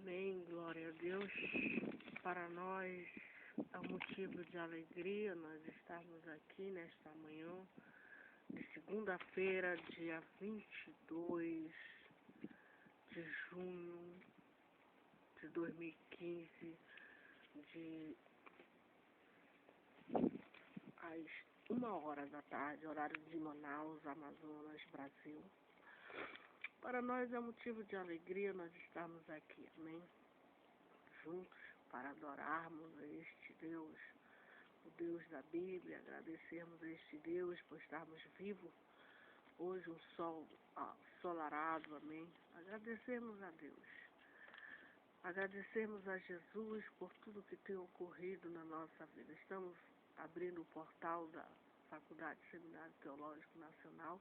Amém, glória a Deus. Para nós é um motivo de alegria nós estarmos aqui nesta manhã de segunda-feira, dia 22 de junho de 2015, às 1h da tarde, horário de Manaus, Amazonas, Brasil. Para nós é motivo de alegria nós estarmos aqui, amém? Juntos para adorarmos a este Deus, o Deus da Bíblia, agradecermos a este Deus por estarmos vivos. Hoje um sol ensolarado, amém? Agradecemos a Deus. Agradecemos a Jesus por tudo que tem ocorrido na nossa vida. Estamos abrindo o portal da Faculdade Seminário Teológico Nacional,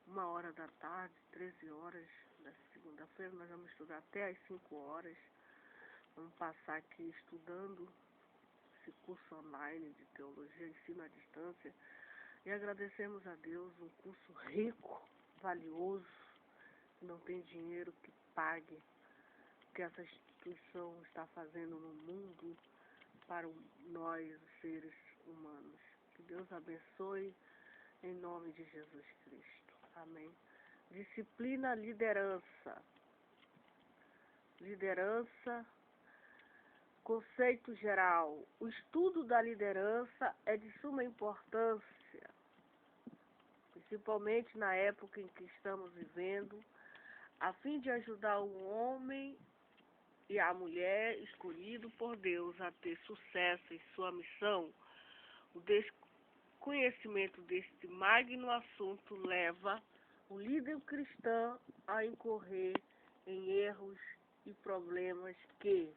1h da tarde, 13 horas, nessa segunda-feira. Nós vamos estudar até às 5 horas. Vamos passar aqui estudando esse curso online de teologia, ensino à distância. E agradecemos a Deus, um curso rico, valioso, que não tem dinheiro que pague o que essa instituição está fazendo no mundo para nós, os seres humanos. Que Deus abençoe em nome de Jesus Cristo. Amém. Disciplina, liderança. Liderança, conceito geral. O estudo da liderança é de suma importância, principalmente na época em que estamos vivendo, a fim de ajudar o homem e a mulher escolhido por Deus a ter sucesso em sua missão. O desconhecimento deste magno assunto leva o líder cristão a incorrer em erros e problemas que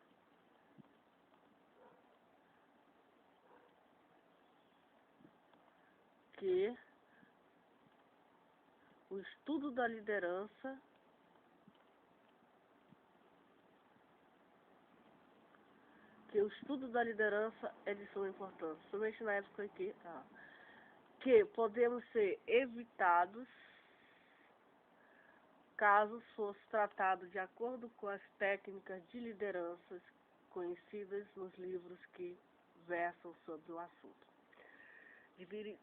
o estudo da liderança é de suma importância, somente na época que podemos ser evitados caso fosse tratado de acordo com as técnicas de lideranças conhecidas nos livros que versam sobre o assunto.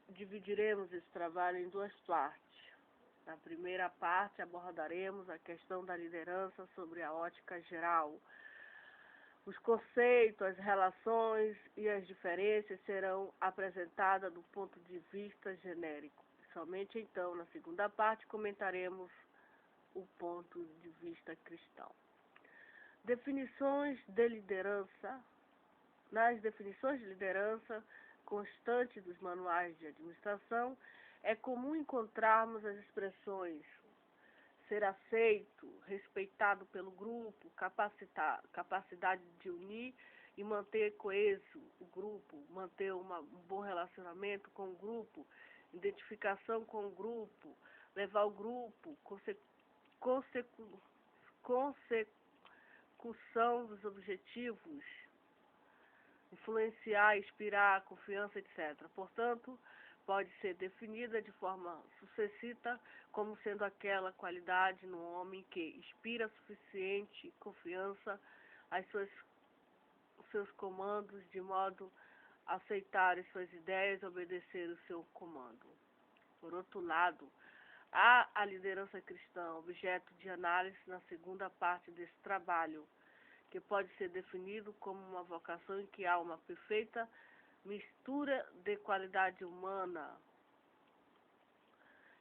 Dividiremos esse trabalho em duas partes. Na primeira parte abordaremos a questão da liderança sobre a ótica geral. Os conceitos, as relações e as diferenças serão apresentadas do ponto de vista genérico. Somente então, na segunda parte, comentaremos o ponto de vista cristão. Definições de liderança. Nas definições de liderança constante dos manuais de administração, é comum encontrarmos as expressões ser aceito, respeitado pelo grupo, capacidade de unir e manter coeso o grupo, manter um bom relacionamento com o grupo, identificação com o grupo, levar o grupo, consecução dos objetivos, influenciar, inspirar, confiança, etc. Portanto, pode ser definida de forma sucessita como sendo aquela qualidade no homem que inspira suficiente confiança os seus comandos, de modo a aceitar as suas ideias e obedecer o seu comando. Por outro lado, há a liderança cristã, objeto de análise na segunda parte desse trabalho, que pode ser definido como uma vocação em que há uma perfeita mistura de qualidade humana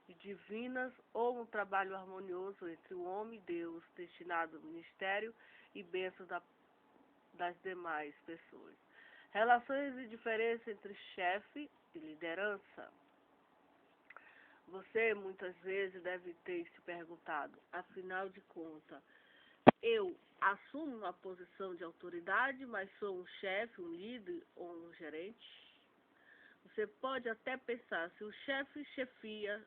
e divinas, ou um trabalho harmonioso entre o homem e Deus, destinado ao ministério e bênção das demais pessoas. Relações e diferença entre chefe e liderança. Você muitas vezes deve ter se perguntado, afinal de contas, eu assumo uma posição de autoridade, mas sou um chefe, um líder ou um gerente? Você pode até pensar, se o chefe chefia,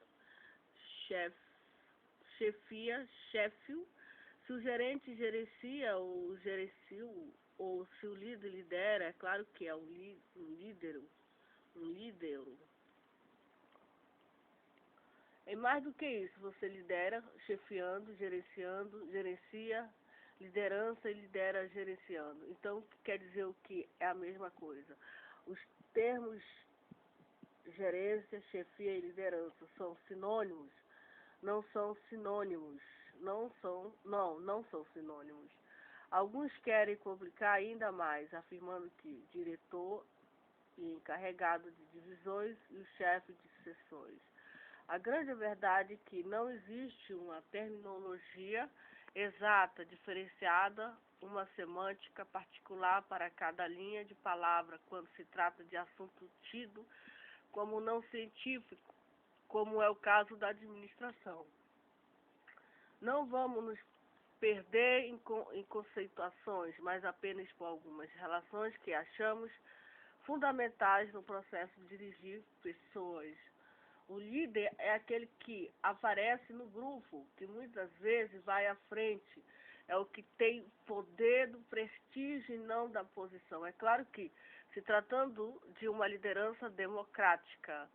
se o gerente gerencia ou gerenciou, ou se o líder lidera, é claro que é um líder. É mais do que isso, você lidera, chefiando, gerencia, liderança e lidera gerenciando. Então, quer dizer o que? É a mesma coisa. Os termos gerência, chefia e liderança são sinônimos? Não são sinônimos. Não são sinônimos. Alguns querem complicar ainda mais, afirmando que diretor e encarregado de divisões e o chefe de seções. A grande verdade é que não existe uma terminologia exata, diferenciada, uma semântica particular para cada linha de palavra quando se trata de assunto tido como não científico, como é o caso da administração. Não vamos nos perder em conceituações, mas apenas por algumas relações que achamos fundamentais no processo de dirigir pessoas. O líder é aquele que aparece no grupo, que muitas vezes vai à frente, é o que tem poder do prestígio e não da posição. É claro que, se tratando de uma liderança democrática,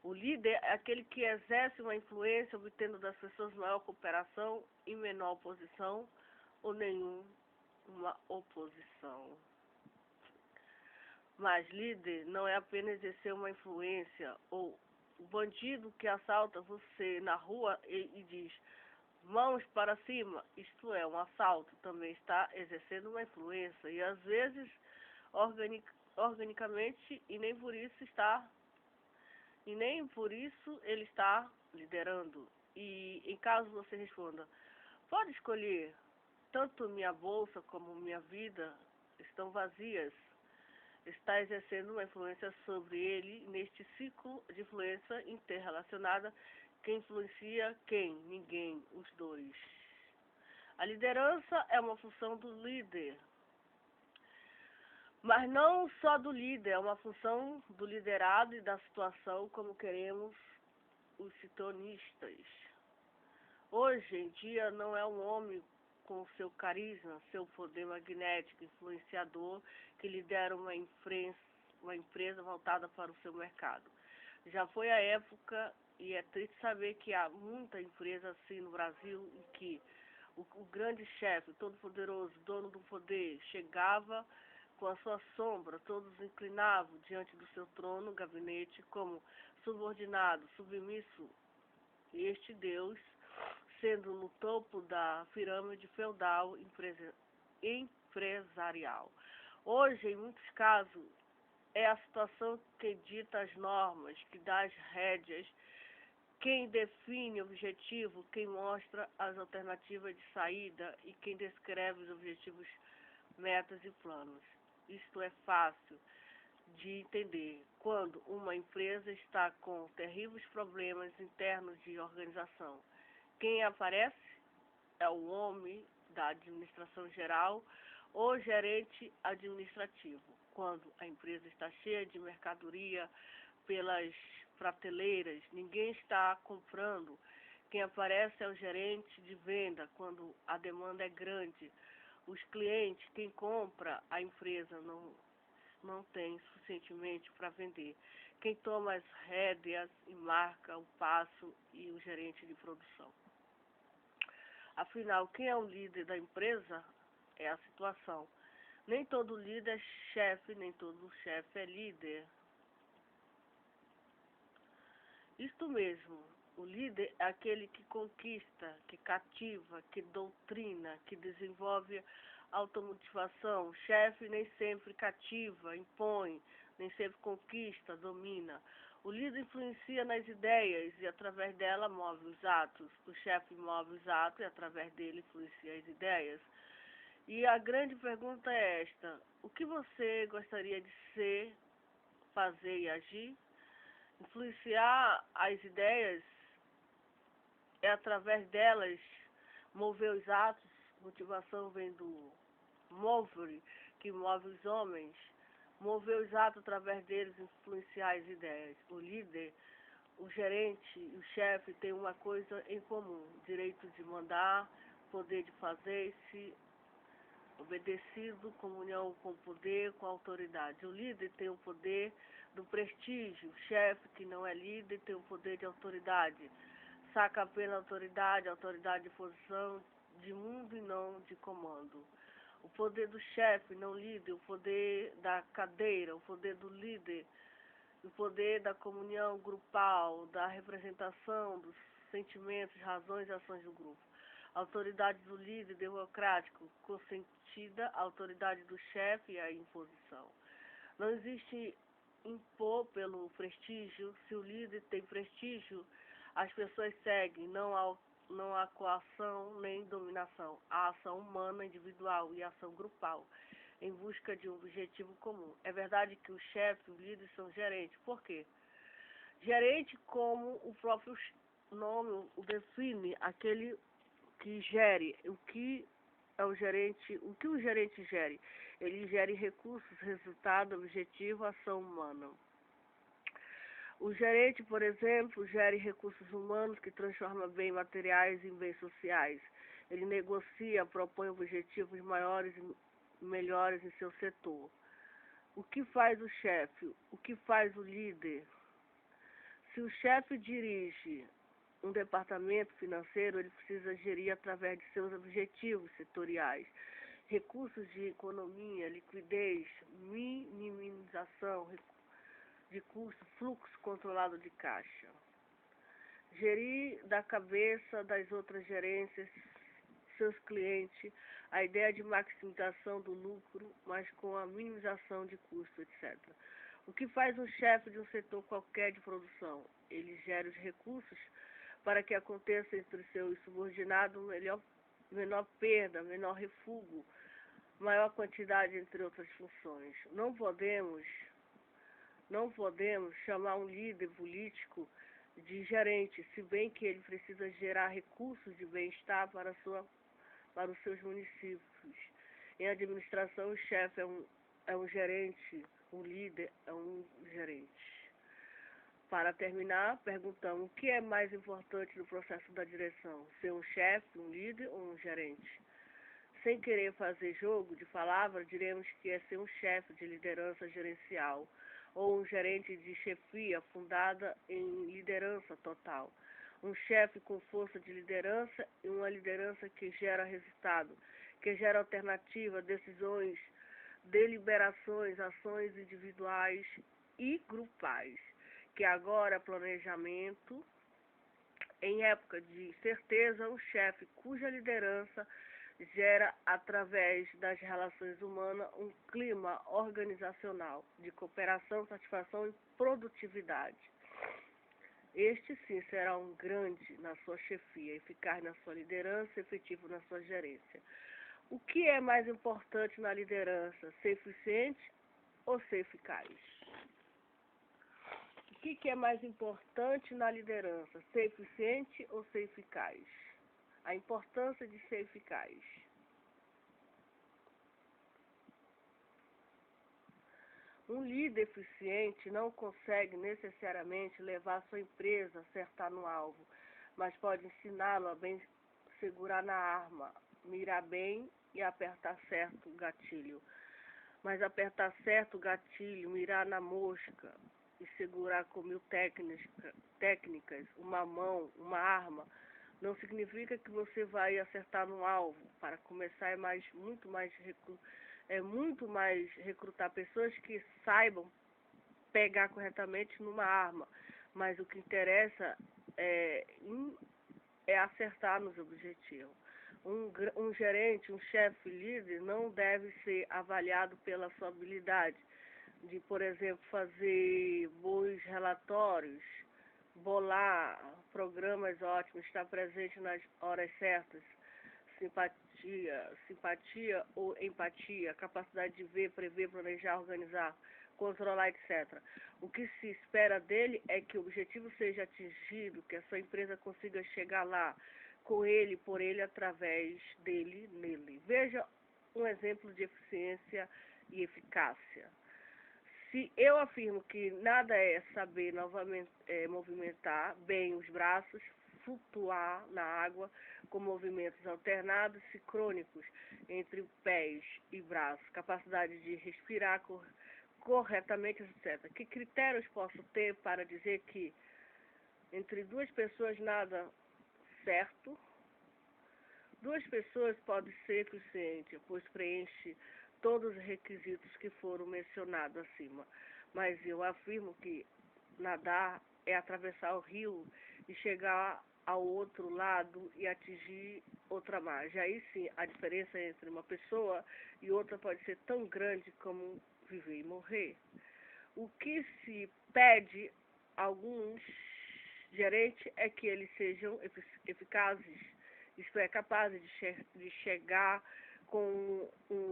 o líder é aquele que exerce uma influência, obtendo das pessoas maior cooperação e menor oposição, ou nenhuma oposição. Mas líder não é apenas exercer uma influência, ou o bandido que assalta você na rua e diz mãos para cima, isto é um assalto, também está exercendo uma influência e às vezes organicamente e nem por isso ele está liderando. E em caso você responda, pode escolher, tanto minha bolsa como minha vida estão vazias, está exercendo uma influência sobre ele neste ciclo de influência interrelacionada que influencia quem? Ninguém, os dois. A liderança é uma função do líder, mas não só do líder, é uma função do liderado e da situação como queremos os sintonistas. Hoje em dia não é um homem com seu carisma, seu poder magnético, influenciador, que lidera uma empresa voltada para o seu mercado. Já foi a época, e é triste saber que há muita empresa assim no Brasil, em que o grande chefe, todo-poderoso, dono do poder, chegava com a sua sombra, todos inclinavam diante do seu trono, gabinete, como subordinado, submisso, e este Deus sendo no topo da pirâmide feudal empresarial. Hoje, em muitos casos, é a situação que dita as normas, que dá as rédeas, quem define o objetivo, quem mostra as alternativas de saída e quem descreve os objetivos, metas e planos. Isto é fácil de entender quando uma empresa está com terríveis problemas internos de organização. Quem aparece é o homem da administração geral ou gerente administrativo. Quando a empresa está cheia de mercadoria pelas prateleiras, ninguém está comprando. Quem aparece é o gerente de venda quando a demanda é grande. Os clientes, quem compra, a empresa não tem suficientemente para vender. Quem toma as rédeas e marca o passo e o gerente de produção. Afinal, quem é o líder da empresa é a situação. Nem todo líder é chefe, nem todo chefe é líder. Isto mesmo, o líder é aquele que conquista, que cativa, que doutrina, que desenvolve automotivação. O chefe nem sempre cativa, impõe, nem sempre conquista, domina. O líder influencia nas ideias e através dela move os atos. O chefe move os atos e através dele influencia as ideias. E a grande pergunta é esta: o que você gostaria de ser, fazer e agir? Influenciar as ideias é através delas mover os atos. Motivação vem do mover, que move os homens. Mover os atos através deles, influenciar as ideias. O líder, o gerente e o chefe têm uma coisa em comum: direito de mandar, poder de fazer-se obedecido, comunhão com o poder, com a autoridade. O líder tem o poder do prestígio, o chefe que não é líder tem o poder de autoridade. Saca apenas a autoridade de posição, de mundo e não de comando. O poder do chefe, não líder, o poder da cadeira, o poder do líder, o poder da comunhão grupal, da representação dos sentimentos, razões e ações do grupo. A autoridade do líder democrático, consentida, a autoridade do chefe e a imposição. Não existe impor pelo prestígio. Se o líder tem prestígio, as pessoas seguem, não há coação nem dominação. Há ação humana, individual e ação grupal, em busca de um objetivo comum. É verdade que o chefe e o líder são gerentes. Por quê? Gerente, como o próprio nome o define, aquele que gere. O que é o gerente? O que o gerente gere? Ele gere recursos, resultado, objetivo, ação humana. O gerente, por exemplo, gere recursos humanos que transforma bens materiais em bens sociais. Ele negocia, propõe objetivos maiores e melhores em seu setor. O que faz o chefe? O que faz o líder? Se o chefe dirige um departamento financeiro, ele precisa gerir através de seus objetivos setoriais, recursos de economia, liquidez, minimização de custo, fluxo controlado de caixa. Gerir da cabeça das outras gerências, seus clientes, a ideia de maximização do lucro, mas com a minimização de custo, etc. O que faz um chefe de um setor qualquer de produção? Ele gera os recursos para que aconteça entre seus subordinados menor perda, menor refúgio, maior quantidade, entre outras funções. Não podemos chamar um líder político de gerente, se bem que ele precisa gerar recursos de bem-estar para os seus municípios. Em administração, o chefe é um gerente, o líder é um gerente. Para terminar, perguntamos o que é mais importante no processo da direção, ser um chefe, um líder ou um gerente? Sem querer fazer jogo de palavras, diremos que é ser um chefe de liderança gerencial ou um gerente de chefia fundada em liderança total. Um chefe com força de liderança e uma liderança que gera resultado, que gera alternativa, decisões, deliberações, ações individuais e grupais, que agora planejamento. Em época de certeza, um chefe cuja liderança gera, através das relações humanas, um clima organizacional de cooperação, satisfação e produtividade. Este, sim, será um grande na sua chefia, eficaz na sua liderança, efetivo na sua gerência. O que é mais importante na liderança? Ser eficiente ou ser eficaz? O que é mais importante na liderança? Ser eficiente ou ser eficaz? A importância de ser eficaz. Um líder eficiente não consegue necessariamente levar sua empresa a acertar no alvo, mas pode ensiná-lo a bem segurar na arma, mirar bem e apertar certo o gatilho. Mas apertar certo o gatilho, mirar na mosca e segurar com 1000 técnicas, uma mão, uma arma, não significa que você vai acertar no alvo. Para começar, é muito mais recrutar pessoas que saibam pegar corretamente numa arma. Mas o que interessa é acertar nos objetivos. Um gerente, um chefe líder não deve ser avaliado pela sua habilidade de, por exemplo, fazer bons relatórios, bolar programas ótimos, estar presente nas horas certas, simpatia ou empatia, capacidade de ver, prever, planejar, organizar, controlar, etc. O que se espera dele é que o objetivo seja atingido, que a sua empresa consiga chegar lá, com ele, por ele, através dele, nele. Veja um exemplo de eficiência e eficácia. Se eu afirmo que nada é saber novamente movimentar bem os braços, flutuar na água com movimentos alternados, sincrônicos entre pés e braços, capacidade de respirar corretamente, etc. Que critérios posso ter para dizer que entre duas pessoas nada certo? Duas pessoas podem ser eficientes, pois preenche todos os requisitos que foram mencionados acima. Mas eu afirmo que nadar é atravessar o rio e chegar ao outro lado e atingir outra margem. Aí sim, a diferença entre uma pessoa e outra pode ser tão grande como viver e morrer. O que se pede a alguns gerentes é que eles sejam eficazes, isto é, capazes de chegar com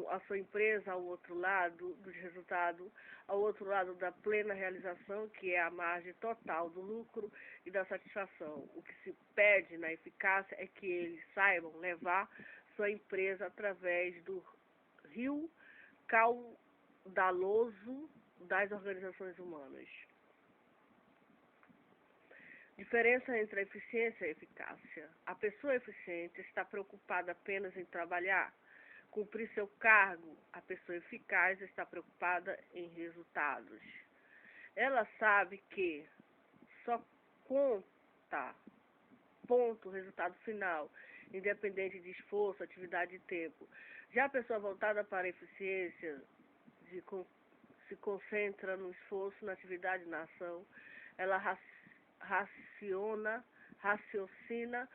a sua empresa ao outro lado dos resultados, ao outro lado da plena realização, que é a margem total do lucro e da satisfação. O que se pede na eficácia é que eles saibam levar sua empresa através do rio caudaloso das organizações humanas. Diferença entre a eficiência e a eficácia. A pessoa eficiente está preocupada apenas em trabalhar, cumprir seu cargo. A pessoa eficaz está preocupada em resultados. Ela sabe que só conta ponto, resultado final, independente de esforço, atividade e tempo. Já a pessoa voltada para a eficiência se concentra no esforço, na atividade, na ação. Ela raciocina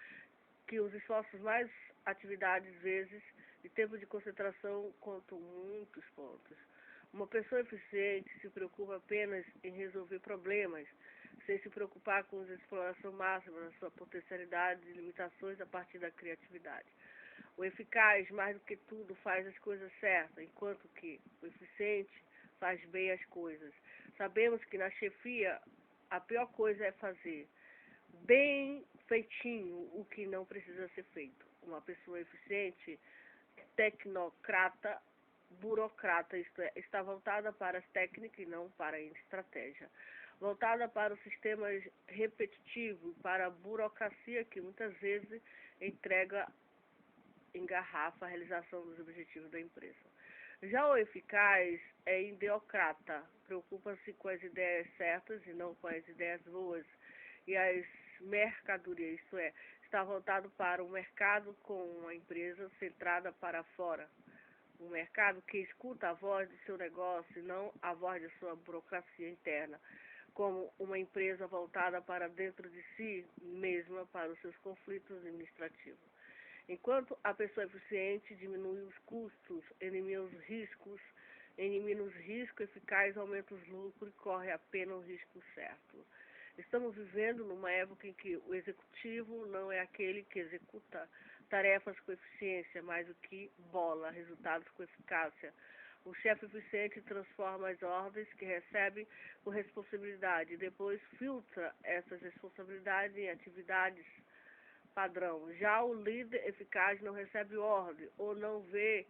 que os esforços mais atividades vezes e tempo de concentração contam muitos pontos. Uma pessoa eficiente se preocupa apenas em resolver problemas, sem se preocupar com a exploração máxima da sua potencialidade e limitações a partir da criatividade. O eficaz, mais do que tudo, faz as coisas certas, enquanto que o eficiente faz bem as coisas. Sabemos que na chefia a pior coisa é fazer bem feitinho o que não precisa ser feito. Uma pessoa eficiente, tecnocrata, burocrata, isto é, está voltada para as técnicas e não para a estratégia. Voltada para o sistema repetitivo, para a burocracia que muitas vezes engarrafa a realização dos objetivos da empresa. Já o eficaz é ideocrata, preocupa-se com as ideias certas e não com as ideias boas e as mercadorias, isto é, está voltado para o mercado com uma empresa centrada para fora. Um mercado que escuta a voz do seu negócio e não a voz de sua burocracia interna, como uma empresa voltada para dentro de si mesma, para os seus conflitos administrativos. Enquanto a pessoa eficiente diminui os custos, elimina os riscos, eficaz aumenta os lucros e corre apenas o risco certo. Estamos vivendo numa época em que o executivo não é aquele que executa tarefas com eficiência, mas o que bola resultados com eficácia. O chefe eficiente transforma as ordens que recebe com responsabilidade e depois filtra essas responsabilidades em atividades padrão. Já o líder eficaz não recebe ordem ou não vê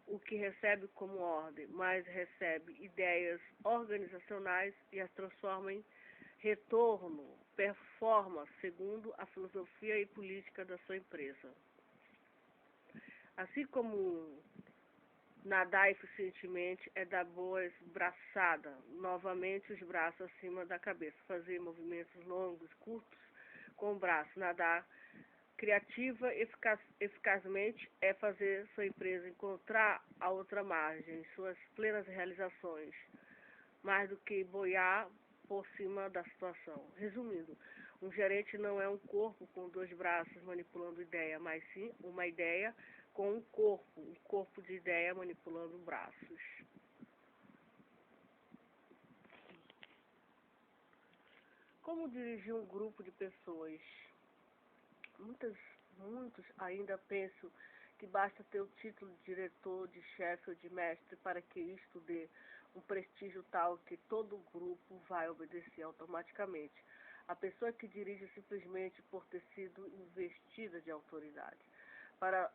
o que recebe como ordem, mas recebe ideias organizacionais e as transforma em retorno, performance, segundo a filosofia e política da sua empresa. Assim como nadar eficientemente é dar boas braçadas, novamente os braços acima da cabeça, fazer movimentos longos, curtos com o braço, nadar criativa, eficazmente é fazer sua empresa encontrar a outra margem, suas plenas realizações, mais do que boiar por cima da situação. Resumindo, um gerente não é um corpo com dois braços manipulando ideia, mas sim uma ideia com um corpo de ideia manipulando braços. Como dirigir um grupo de pessoas? Muitos ainda pensam que basta ter o título de diretor, de chefe ou de mestre para que isto dê um prestígio tal que todo o grupo vai obedecer automaticamente. A pessoa que dirige simplesmente por ter sido investida de autoridade. Para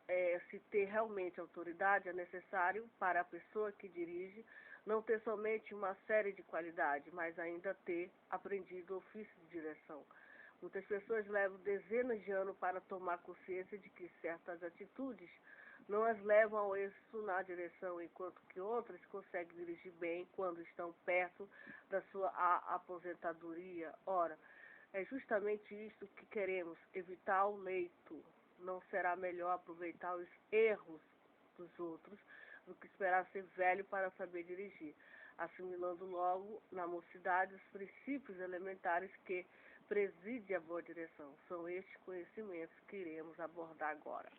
se ter realmente autoridade, é necessário para a pessoa que dirige não ter somente uma série de qualidades, mas ainda ter aprendido o ofício de direção. Muitas pessoas levam dezenas de anos para tomar consciência de que certas atitudes não as levam ao êxito na direção, enquanto que outras conseguem dirigir bem quando estão perto da sua aposentadoria. Ora, é justamente isto que queremos, evitar o leito Não será melhor aproveitar os erros dos outros do que esperar ser velho para saber dirigir, assimilando logo na mocidade os princípios elementares que presidem a boa direção. São estes conhecimentos que iremos abordar agora.